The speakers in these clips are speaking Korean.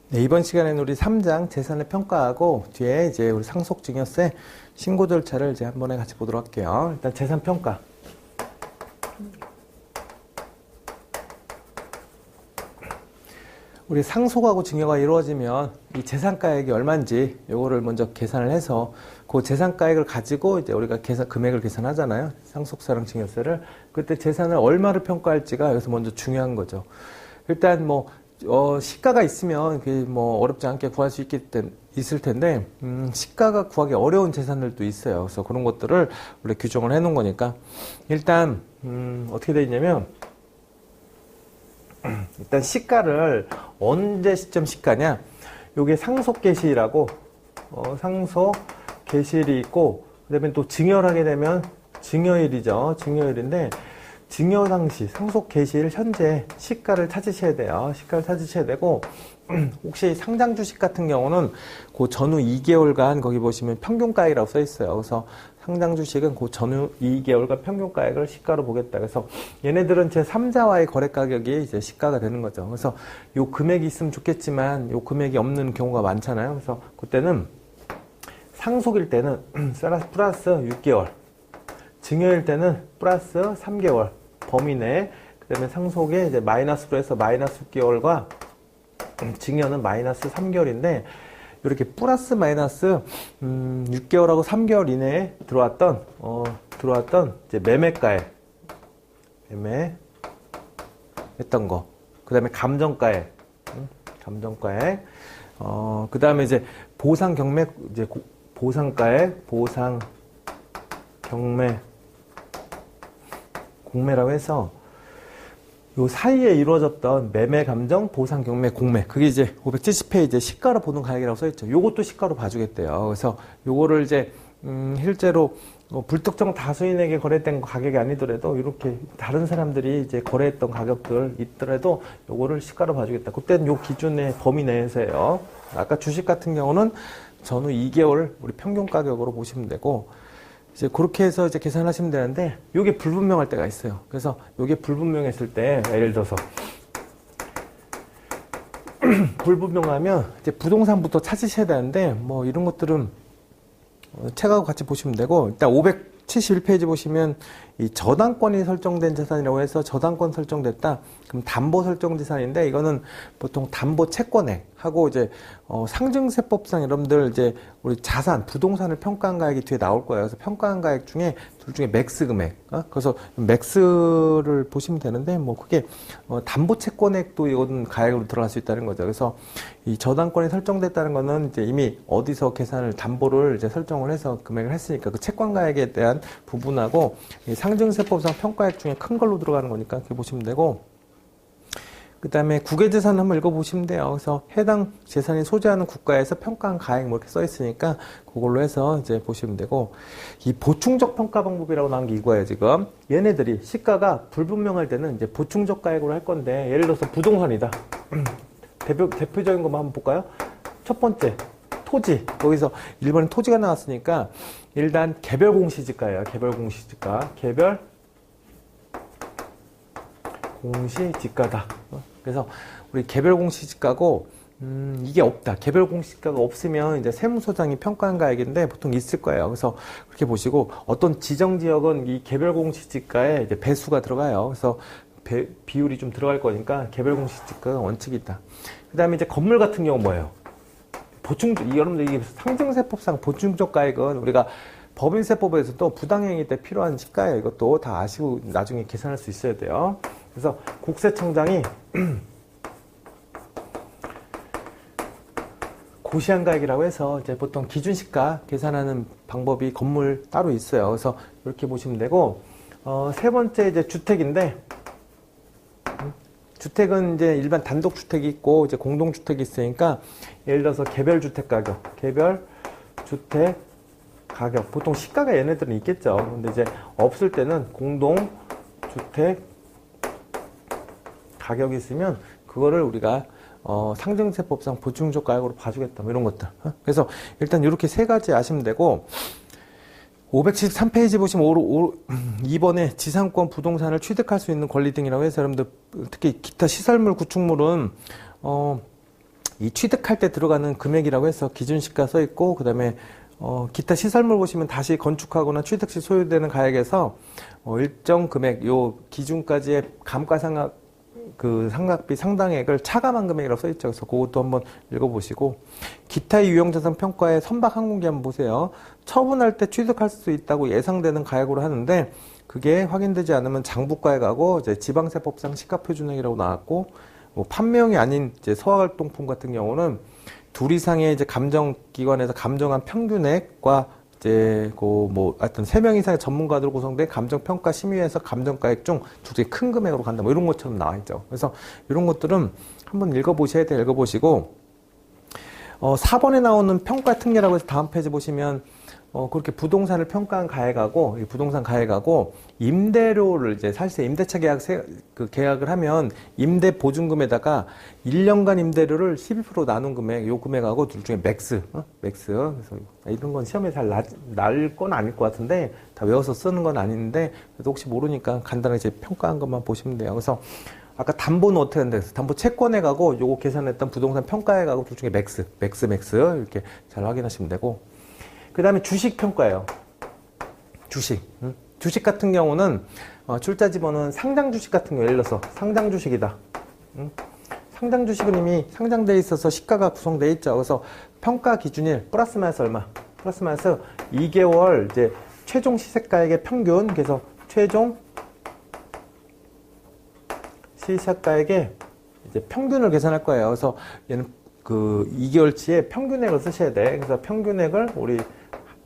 네, 이번 시간에는 우리 3장 재산을 평가하고 뒤에 이제 우리 상속증여세 신고 절차를 이제 한 번에 같이 보도록 할게요. 일단 재산 평가. 우리 상속하고 증여가 이루어지면 이 재산가액이 얼마인지 요거를 먼저 계산을 해서 그 재산가액을 가지고 이제 우리가 금액을 계산하잖아요. 상속세랑 증여세를. 그때 재산을 얼마를 평가할지가 여기서 먼저 중요한 거죠. 일단 시가가 있으면 그게 어렵지 않게 구할 수 있을 텐데, 시가가 구하기 어려운 재산들도 있어요. 그래서 그런 것들을 원래 규정을 해 놓은 거니까. 일단, 어떻게 돼 있냐면, 일단 시가를 언제 시점 시가냐? 요게 상속개시일하고, 상속개시일이 있고, 그 다음에 또 증여를 하게 되면 증여일이죠. 증여일인데, 증여 당시, 상속 개시일 현재 시가를 찾으셔야 돼요. 시가를 찾으셔야 되고, 혹시 상장 주식 같은 경우는 그 전후 2개월간 거기 보시면 평균가액이라고 써 있어요. 그래서 상장 주식은 그 전후 2개월간 평균가액을 시가로 보겠다. 그래서 얘네들은 제 3자와의 거래 가격이 이제 시가가 되는 거죠. 그래서 요 금액이 있으면 좋겠지만 요 금액이 없는 경우가 많잖아요. 그래서 그때는 상속일 때는 플러스 6개월. 증여일 때는 플러스 3개월 범위 내에, 그 다음에 상속에 이제 마이너스로 해서 마이너스 6개월과 증여는 마이너스 3개월인데, 이렇게 플러스 마이너스 6개월하고 3개월 이내에 들어왔던 이제 매매가액, 했던 거, 그 다음에 감정가액, 그 다음에 이제 보상 경매, 이제 보상가액, 보상 경매, 공매라고 해서 요 사이에 이루어졌던 매매 감정, 보상 경매, 공매, 그게 이제 570페이지에 시가로 보는 가격이라고 써있죠. 요것도 시가로 봐주겠대요. 그래서 요거를 이제 실제로 불특정 다수인에게 거래된 가격이 아니더라도 이렇게 다른 사람들이 이제 거래했던 가격들 있더라도 요거를 시가로 봐주겠다. 그때는 요 기준의 범위 내에서예요. 아까 주식 같은 경우는 전후 2개월 우리 평균 가격으로 보시면 되고, 이제 그렇게 해서 이제 계산하시면 되는데, 요게 불분명할 때가 있어요. 그래서 요게 불분명했을 때, 예를 들어서 불분명하면 이제 부동산부터 찾으셔야 되는데, 이런 것들은 책하고 같이 보시면 되고, 일단 571페이지 보시면 이 저당권이 설정된 재산이라고 해서 저당권 설정됐다. 그럼 담보 설정 재산인데, 이거는 보통 담보 채권액 하고 이제 상증세법상 여러분들 이제 우리 자산, 부동산을 평가한 가액이 뒤에 나올 거예요. 그래서 평가한 가액 중에 둘 중에 맥스 금액. 그래서 맥스를 보시면 되는데, 그게 담보 채권액도 이건 가액으로 들어갈 수 있다는 거죠. 그래서 이 저당권이 설정됐다는 거는 이제 이미 어디서 계산을 담보를 이제 설정을 해서 금액을 했으니까 그 채권 가액에 대한 부분하고 상증세법상 평가액 중에 큰 걸로 들어가는 거니까 그렇게 보시면 되고, 그 다음에 국외재산 한번 읽어보시면 돼요. 그래서 해당 재산이 소재하는 국가에서 평가한 가액 이렇게 써 있으니까 그걸로 해서 이제 보시면 되고, 이 보충적 평가 방법이라고 나온 게 이거예요, 지금. 얘네들이 시가가 불분명할 때는 이제 보충적 가액으로 할 건데, 예를 들어서 부동산이다. 대표적인 것만 한번 볼까요? 첫 번째, 토지. 거기서 1번에 토지가 나왔으니까 일단 개별 공시지가예요. 개별 공시지가. 개별 공시지가다. 그래서 우리 개별 공시지가고, 이게 없다. 개별 공시지가가 없으면 이제 세무서장이 평가한 가액인데 보통 있을 거예요. 그래서 그렇게 보시고, 어떤 지정 지역은 이 개별 공시지가에 이제 배수가 들어가요. 그래서 비율이 좀 들어갈 거니까 개별 공시지가가 원칙이다. 그 다음에 이제 건물 같은 경우 뭐예요? 여러분들 이게 상증세법상 보충적 가액은 우리가 법인세법에서도 부당행위 때 필요한 시가예요. 이것도 다 아시고 나중에 계산할 수 있어야 돼요. 그래서 국세청장이 고시한 가액이라고 해서 이제 보통 기준시가 계산하는 방법이 건물 따로 있어요. 그래서 이렇게 보시면 되고, 세 번째 이제 주택인데, 주택은 이제 일반 단독주택이 있고 이제 공동주택이 있으니까, 예를 들어서 개별주택 가격, 보통 시가가 얘네들은 있겠죠. 근데 이제 없을 때는 공동주택 가격이 있으면 그거를 우리가 상증세법상 보충적 가액으로 봐주겠다, 이런 것들. 그래서 일단 이렇게 세 가지 아시면 되고, 573페이지 보시면 2번에 지상권 부동산을 취득할 수 있는 권리 등이라고 해서 여러분들 특히 기타 시설물 구축물은 이 취득할 때 들어가는 금액이라고 해서 기준시가 써 있고, 그 다음에 기타 시설물 보시면 다시 건축하거나 취득 시 소요되는 가액에서 일정 금액, 요 기준까지의 감가상각 그 상각비 상당액을 차감한 금액이라고 써 있죠. 그래서 그것도 한번 읽어보시고, 기타 유형자산 평가의 선박 항공기 한번 보세요. 처분할 때 취득할 수 있다고 예상되는 가액으로 하는데, 그게 확인되지 않으면 장부가액하고 이제 지방세법상 시가표준액이라고 나왔고, 뭐 판매용이 아닌 이제 소화활동품 같은 경우는 둘 이상의 이제 감정기관에서 감정한 평균액과 이제 뭐 하여튼 3명 이상의 전문가들 구성된 감정평가 심의회에서 감정가액 중 두 개 큰 금액으로 간다. 뭐 이런 것처럼 나와 있죠. 그래서 이런 것들은 한번 읽어보셔야 돼요. 읽어보시고 4번에 나오는 평가 특례라고 해서 다음 페이지 보시면 그렇게 부동산을 평가한 가액하고, 이 부동산 가액하고, 임대료를 이제 살세 임대차 계약을 하면 임대 보증금에다가 1년간 임대료를 12% 나눈 금액, 요 금액하고 둘 중에 맥스. 그래서 이런 건 시험에 잘 날 건 아닐 것 같은데, 다 외워서 쓰는 건 아닌데, 그래도 혹시 모르니까 간단하게 이제 평가한 것만 보시면 돼요. 그래서 아까 담보는 어떻게 한다 해서 담보 채권액하고 요거 계산했던 부동산 평가액하고 둘 중에 맥스 이렇게 잘 확인하시면 되고, 그 다음에 주식 평가예요. 주식 같은 경우는 출자 지번은 상장 주식 같은 경우, 예를 들어서 상장 주식이다. 상장 주식은 이미 상장돼 있어서 시가가 구성돼 있죠. 그래서 평가 기준일 플러스 마이너스 얼마? 플러스 마이너스 2개월 이제 최종 시세가액의 평균. 그래서 최종 시세가액의 이제 평균을 계산할 거예요. 그래서 얘는 그 2개월치의 평균액을 쓰셔야 돼. 그래서 평균액을 우리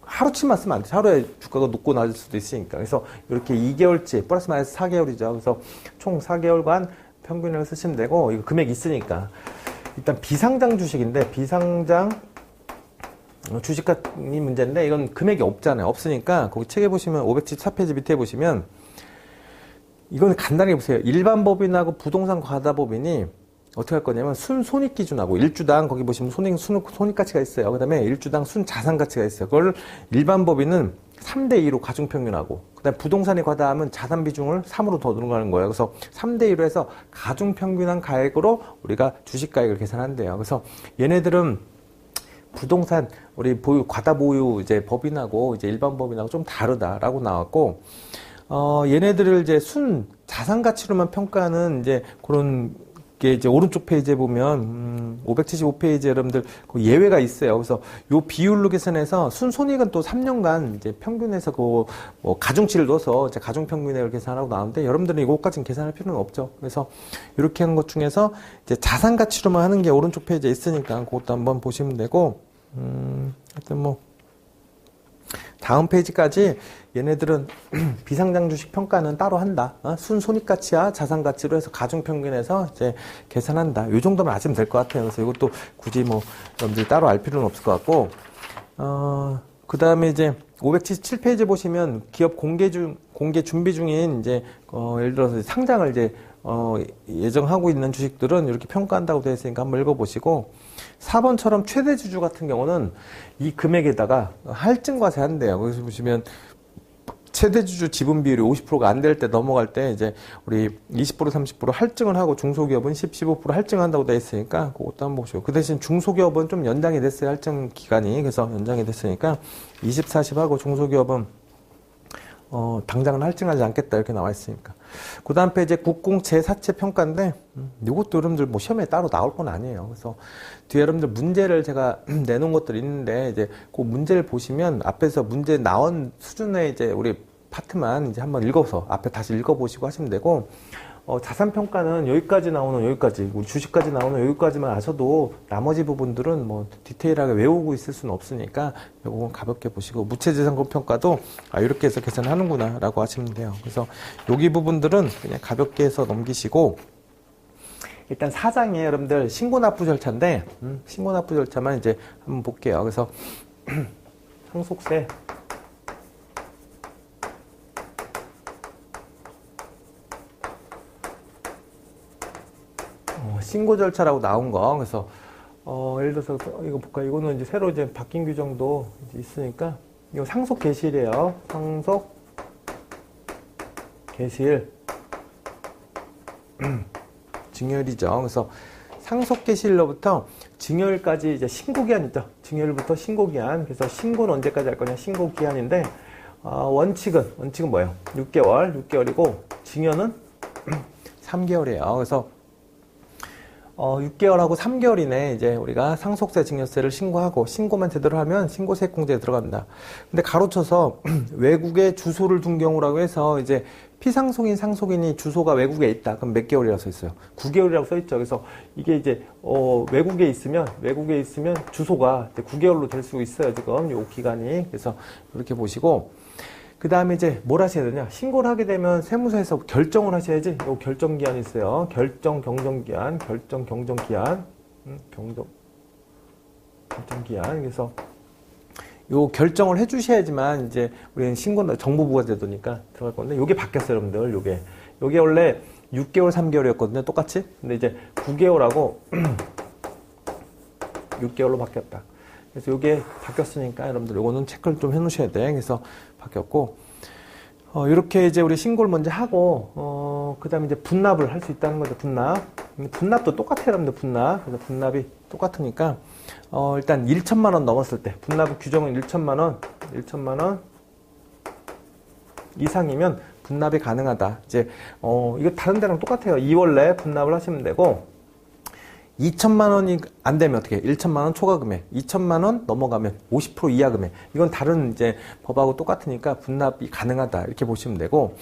하루치만 쓰면 안 돼. 하루에 주가가 높고 낮을 수도 있으니까. 그래서 이렇게 2개월치, 플러스 마이너스 4개월이죠. 그래서 총 4개월간 평균을 쓰시면 되고, 이거 금액이 있으니까. 일단 비상장 주식인데, 비상장 주식이 문제인데, 이건 금액이 없잖아요. 없으니까, 거기 책에 보시면, 574페이지 밑에 보시면, 이건 간단하게 보세요. 일반 법인하고 부동산 과다법인이 어떻게 할 거냐면 순손익 기준하고 일주당 거기 보시면 손익 가치가 있어요. 그 다음에 일주당 순 자산 가치가 있어요. 그걸 일반 법인은 3대2로 가중평균하고, 그 다음에 부동산이 과다하면 자산 비중을 3으로 더 늘어가는 거예요. 그래서 3대2로 해서 가중평균한 가액으로 우리가 주식가액을 계산한대요. 그래서 얘네들은 부동산 우리 과다 보유 이제 법인하고 이제 일반 법인하고 좀 다르다라고 나왔고, 얘네들을 이제 순 자산 가치로만 평가하는 이제 그런 게 이제 오른쪽 페이지에 보면 575페이지에 여러분들 그 예외가 있어요. 그래서 요 비율로 계산해서 순손익은 또 3년간 이제 평균해서 그 뭐 가중치를 넣어서 이제 가중 평균액을 계산하고 나오는데, 여러분들은 이것까지는 계산할 필요는 없죠. 그래서 이렇게 하는 것 중에서 이제 자산 가치로만 하는 게 오른쪽 페이지에 있으니까 그것도 한번 보시면 되고, 하여튼 뭐 다음 페이지까지 얘네들은 비상장 주식 평가는 따로 한다. 순손익가치와 자산가치로 해서 가중평균해서 이제 계산한다. 요 정도만 아시면 될 것 같아요. 그래서 이것도 굳이 뭐 여러분들이 따로 알 필요는 없을 것 같고, 그 다음에 이제 577페이지 보시면 기업 공개 준비 중인 이제 예를 들어서 상장을 이제 예정하고 있는 주식들은 이렇게 평가한다고 되어 있으니까 한번 읽어보시고, 4번처럼 최대 주주 같은 경우는 이 금액에다가 할증과세 한대요. 그래서 보시면 최대 주주 지분 비율이 50%가 안 될 때 넘어갈 때 이제 우리 20% 30% 할증을 하고, 중소기업은 15% 할증한다고 되어 있으니까 그것도 한번 보시고, 그 대신 중소기업은 좀 연장이 됐어요. 할증 기간이. 그래서 연장이 됐으니까 20, 40 하고, 중소기업은 당장은 할증하지 않겠다 이렇게 나와 있으니까. 그 다음 페이지에 국공 제4채 평가인데, 이것도 여러분들 뭐 시험에 따로 나올 건 아니에요. 그래서 뒤에 여러분들 문제를 제가 내놓은 것들이 있는데, 이제 그 문제를 보시면 앞에서 문제 나온 수준의 이제 우리 파트만 이제 한번 읽어서 앞에 다시 읽어보시고 하시면 되고, 자산평가는 여기까지 나오는 여기까지, 우리 주식까지 나오는 여기까지만 아셔도 나머지 부분들은 뭐 디테일하게 외우고 있을 수는 없으니까 이거 가볍게 보시고, 무채재산권 평가도 이렇게 해서 계산하는구나 라고 하시면 돼요. 그래서 여기 부분들은 그냥 가볍게 해서 넘기시고, 일단 4장에 여러분들 신고납부 절차인데, 신고납부 절차만 이제 한번 볼게요. 그래서 상속세 신고 절차라고 나온 거. 그래서 예를 들어서 이거 볼까? 이거는 이제 새로 이제 바뀐 규정도 이제 있으니까, 이거 상속 개시일이에요. 상속 개시일 증여일이죠. 그래서 상속개시일로부터 증여일까지 이제 신고기한 있죠. 증여일부터 신고기한. 그래서 신고는 언제까지 할 거냐? 신고기한인데, 원칙은 뭐예요? 6개월이고, 증여는 3개월이에요. 그래서 6개월하고 3개월 이내에 이제 우리가 상속세, 증여세를 신고하고 신고만 제대로 하면 신고세액공제에 들어간다. 근데 가로쳐서 외국에 주소를 둔 경우라고 해서 이제 피상속인, 상속인이 주소가 외국에 있다. 그럼 몇 개월이라고 써 있어요? 9개월이라고 써 있죠. 그래서 이게 이제 외국에 있으면 주소가 이제 9개월로 될 수 있어요. 지금 요 기간이. 그래서 이렇게 보시고 그 다음에 이제 뭘 하셔야 되냐? 신고를 하게 되면 세무서에서 결정을 하셔야지. 요 결정기한이 있어요. 결정경정기한. 그래서 요 결정을 해주셔야지만 이제 우리는 신고 정보부가 제도니까 들어갈 건데 요게 바뀌었어요, 여러분들. 요게 원래 6개월, 3개월이었거든요. 똑같이. 근데 이제 9개월하고 6개월로 바뀌었다. 그래서 요게 바뀌었으니까 여러분들 요거는 체크를 좀 해놓으셔야 돼. 그래서 바뀌었고, 이렇게 이제 우리 신고를 먼저 하고, 그 다음에 이제 분납을 할 수 있다는 거죠, 분납. 분납도 똑같아요, 여러분들, 분납. 그래서 분납이 똑같으니까, 일단 1천만 원 넘었을 때, 분납 규정은 1천만 원 이상이면 분납이 가능하다. 이제, 이거 다른 데랑 똑같아요. 2월 내에 분납을 하시면 되고, 2천만 원이 안 되면 어떻게 해? 1천만 원 초과 금액, 2천만 원 넘어가면 50% 이하 금액. 이건 다른 이제 법하고 똑같으니까 분납이 가능하다. 이렇게 보시면 되고,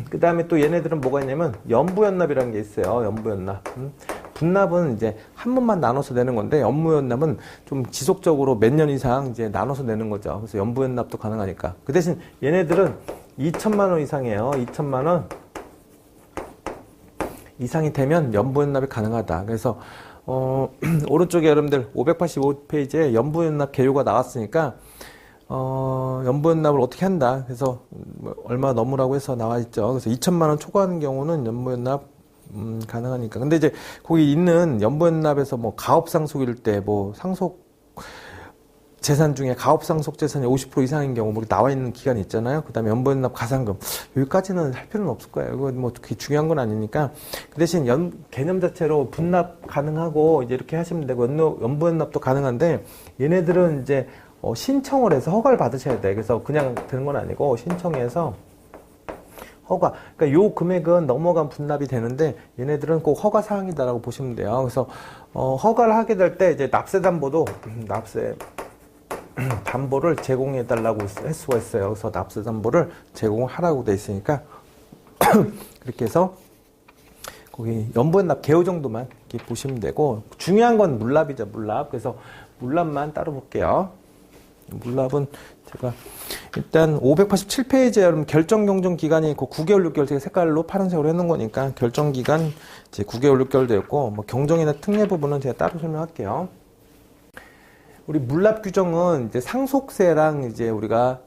그 다음에 또 얘네들은 뭐가 있냐면 연부연납이라는 게 있어요. 연부연납. 분납은 이제 한 번만 나눠서 내는 건데 연부연납은 좀 지속적으로 몇 년 이상 이제 나눠서 내는 거죠. 그래서 연부연납도 가능하니까. 그 대신 얘네들은 2천만 원 이상이에요. 2천만 원 이상이 되면 연부연납이 가능하다. 그래서 오른쪽에 여러분들 585페이지에 연부연납 개요가 나왔으니까 연부연납을 어떻게 한다. 그래서 얼마 넘으라고 해서 나와 있죠. 그래서 2천만 원 초과하는 경우는 연부연납 가능하니까. 근데 이제 거기 있는 연부연납에서 뭐 가업상속일 때 뭐 상속 재산 중에 가업상속 재산이 50% 이상인 경우 뭐 나와 있는 기간이 있잖아요. 그 다음에 연부연납 가산금 여기까지는 할 필요는 없을 거예요. 이거 뭐 그게 중요한 건 아니니까. 그 대신 개념 자체로 분납 가능하고 이제 이렇게 하시면 되고 연부연납도 가능한데 얘네들은 이제 신청을 해서 허가를 받으셔야 돼. 그래서 그냥 되는 건 아니고 신청해서 허가. 그러니까 요 금액은 넘어간 분납이 되는데 얘네들은 꼭 허가 사항이다라고 보시면 돼요. 그래서 허가를 하게 될 때 이제 담보를 제공해 달라고 할 수가 있어요. 그래서 납세 담보를 제공하라고 돼 있으니까 그렇게 해서 거기 연부연납 개요 정도만 이렇게 보시면 되고 중요한 건 물납이죠. 물납. 그래서 물납만 따로 볼게요. 물납은 제가 일단 587페이지에 여러분 결정경정 기간이 그 9개월, 6개월 제가 색깔로 파란색으로 해놓은 거니까 결정 기간 이제 9개월, 6개월 되었고 뭐 경정이나 특례 부분은 제가 따로 설명할게요. 우리 물납 규정은 이제 상속세랑 이제 우리가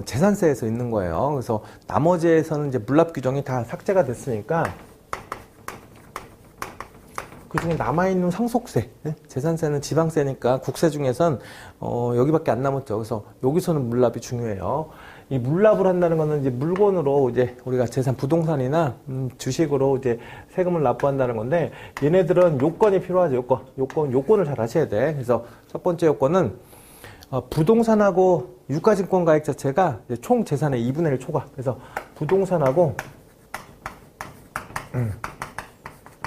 재산세에서 있는 거예요. 그래서 나머지에서는 이제 물납 규정이 다 삭제가 됐으니까 그 중에 남아있는 상속세, 재산세는 지방세니까 국세 중에선 여기밖에 안 남았죠. 그래서 여기서는 물납이 중요해요. 이 물납을 한다는 거는 이제 물건으로 이제 우리가 재산 부동산이나 주식으로 이제 세금을 납부한다는 건데 얘네들은 요건이 필요하죠. 요건을 잘 아셔야 돼. 그래서 첫 번째 요건은 부동산하고 유가증권 가액 자체가 이제 총 재산의 2분의 1 초과. 그래서 부동산하고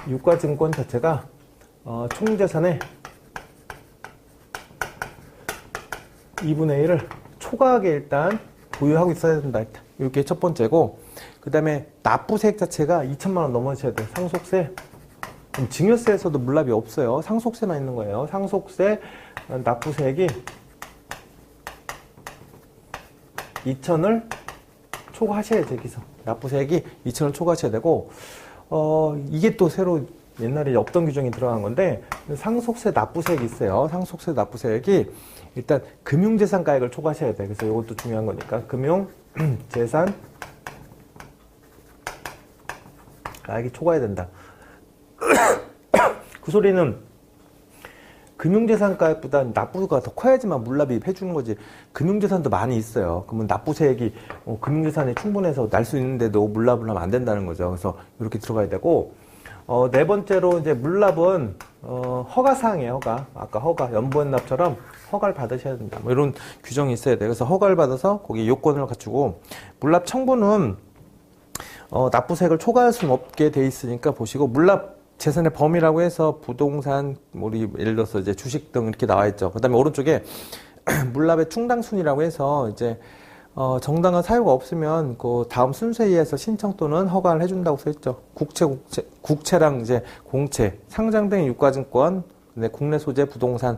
유가증권 자체가 총 재산의 2분의 1을 초과하게 일단 보유하고 있어야 된다. 이렇게 첫 번째고, 그 다음에 납부세액 자체가 2천만 원 넘어셔야 돼요. 상속세. 증여세에서도 물납이 없어요. 상속세만 있는 거예요. 상속세, 납부세액이 2천을 초과하셔야죠. 여기서. 납부세액이 2천을 초과하셔야 되고, 이게 또 새로 옛날에 없던 규정이 들어간 건데, 상속세 납부세액이 있어요. 상속세 납부세액이 일단 금융재산 가액을 초과하셔야 돼. 그래서 이것도 중요한 거니까. 금융재산 가액이 초과해야 된다. 그 소리는 금융재산 가액보다 납부가 더 커야지만 물납이 해주는 거지. 금융재산도 많이 있어요. 그러면 납부세액이 금융재산이 충분해서 날 수 있는데도 물납을 하면 안 된다는 거죠. 그래서 이렇게 들어가야 되고, 네 번째로 이제 물납은 허가사항이에요, 허가. 아까 연부연납처럼 허가를 받으셔야 된다. 뭐 이런 규정이 있어야 돼요. 그래서 허가를 받아서 거기 요건을 갖추고, 물납 청구는, 납부세액을 초과할 수는 없게 돼 있으니까 보시고, 물납 재산의 범위라고 해서 부동산, 우리 예를 들어서 이제 주식 등 이렇게 나와 있죠. 그 다음에 오른쪽에 물납의 충당순이라고 해서 이제 정당한 사유가 없으면 그 다음 순서에 의해서 신청 또는 허가를 해준다고 써있죠. 국채랑 이제 공채, 상장된 유가증권, 국내 소재 부동산,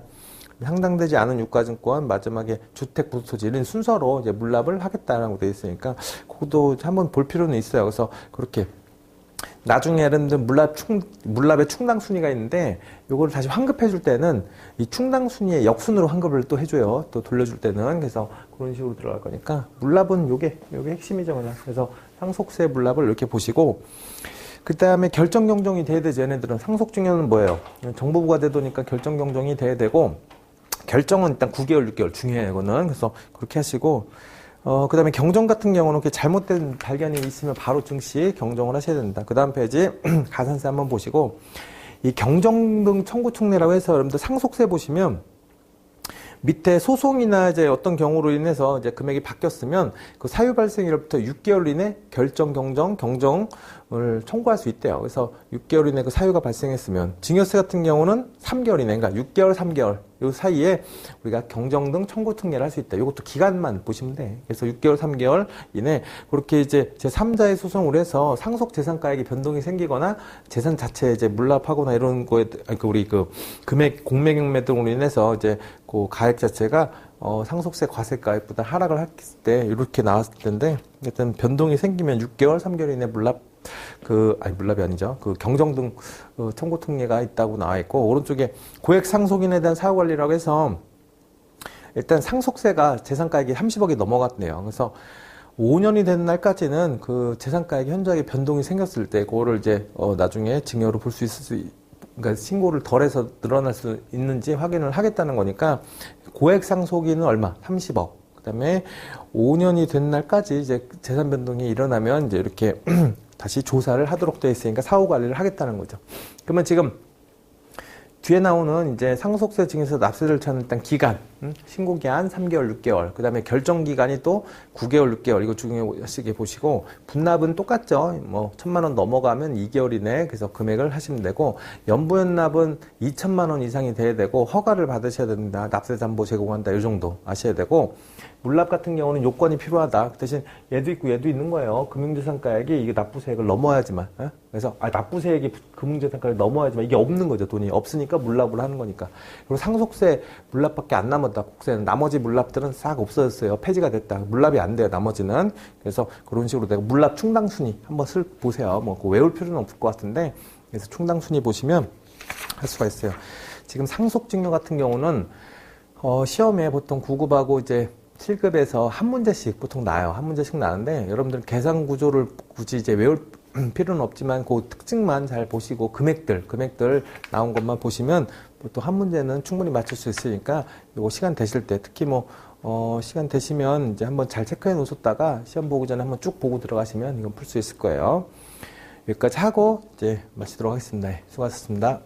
상장되지 않은 유가증권, 마지막에 주택 부토지 이런 순서로 이제 물납을 하겠다라고 되어 있으니까 그것도 한번 볼 필요는 있어요. 그래서 그렇게 나중에 예를 들면 물납의 충당 순위가 있는데 요거를 다시 환급해 줄 때는 이 충당 순위의 역순으로 환급을 또 해줘요. 또 돌려줄 때는. 그래서 그런 식으로 들어갈 거니까 물납은 요게 핵심이죠. 그냥. 그래서 상속세 물납을 이렇게 보시고, 그 다음에 결정 경정이 돼야 되죠. 얘네들은 상속 중요는 뭐예요? 정보부가 되도니까 결정 경정이 돼야 되고, 결정은 일단 9개월, 6개월 중요해요. 이거는. 그래서 그렇게 하시고, 그 다음에 경정 같은 경우는 이렇게 잘못된 발견이 있으면 바로 증시 경정을 하셔야 된다. 그 다음 페이지 가산세 한번 보시고, 이 경정 등 청구 특례라고 해서 여러분들 상속세 보시면 밑에 소송이나 이제 어떤 경우로 인해서 이제 금액이 바뀌었으면 그 사유 발생일로부터 6개월 이내 결정 경정을 청구할 수 있대요. 그래서 6개월 이내 그 사유가 발생했으면, 증여세 같은 경우는 3개월 이내, 그러니까 6개월, 3개월 요 사이에 우리가 경정 등 청구 특례를 할 수 있다. 이것도 기간만 보시면 돼. 그래서 6개월, 3개월 이내 그렇게 이제 제3자의 소송을 해서 상속 재산가액이 변동이 생기거나 재산 자체 이제 물납하거나 이런 거에 우리 그 금액 공매경매 등으로 인해서 이제 그 가액 자체가 상속세 과세가액보다 하락을 했을 때 이렇게 나왔을 텐데, 일단 변동이 생기면 6개월, 3개월 이내 물납이 아니죠. 그 경정 등 청구 특례가 있다고 나와 있고, 오른쪽에 고액 상속인에 대한 사후 관리라고 해서 일단 상속세가 재산가액이 30억이 넘어갔네요. 그래서 5년이 된 날까지는 그 재산가액이 현저하게 변동이 생겼을 때 그거를 이제 나중에 증여로 볼 수 있을 그러니까 신고를 덜해서 늘어날 수 있는지 확인을 하겠다는 거니까, 고액 상속인은 얼마? 30억. 그다음에 5년이 된 날까지 이제 재산 변동이 일어나면 이제 이렇게 다시 조사를 하도록 되어 있으니까 사후 관리를 하겠다는 거죠. 그러면 지금 뒤에 나오는 이제 상속세 증여세 납세 절차는 일단 기간, 신고 기한 3개월, 6개월, 그 다음에 결정 기간이 또 9개월, 6개월, 이거 중요하시게 보시고, 분납은 똑같죠. 뭐 1,000만 원 넘어가면 2개월 이내 그래서 금액을 하시면 되고, 연부연납은 2천만 원 이상이 돼야 되고, 허가를 받으셔야 된다. 납세 담보 제공한다. 이 정도 아셔야 되고, 물납 같은 경우는 요건이 필요하다. 그 대신 얘도 있고 얘도 있는 거예요. 금융재산가액이 이게 납부세액을 넘어야지만. 그래서 납부세액이 금융재산가액을 넘어야지만, 이게 없는 거죠. 돈이 없으니까 물납을 하는 거니까. 그리고 상속세 물납밖에 안 남았다. 국세는 나머지 물납들은 싹 없어졌어요. 폐지가 됐다. 물납이 안 돼요. 나머지는. 그래서 그런 식으로 되고, 물납 충당순위 한번 보세요. 뭐 외울 필요는 없을 것 같은데, 그래서 충당순위 보시면 할 수가 있어요. 지금 상속증여 같은 경우는 시험에 보통 9급하고 이제 7급에서 한 문제씩 보통 나요. 한 문제씩 나는데, 여러분들 계산 구조를 굳이 이제 외울 필요는 없지만 그 특징만 잘 보시고 금액들 나온 것만 보시면 또 한 문제는 충분히 맞출 수 있으니까, 요거 시간 되실 때 특히 뭐 시간 되시면 이제 한번 잘 체크해 놓으셨다가 시험 보기 전에 한번 쭉 보고 들어가시면 이건 풀 수 있을 거예요. 여기까지 하고 이제 마치도록 하겠습니다. 수고하셨습니다.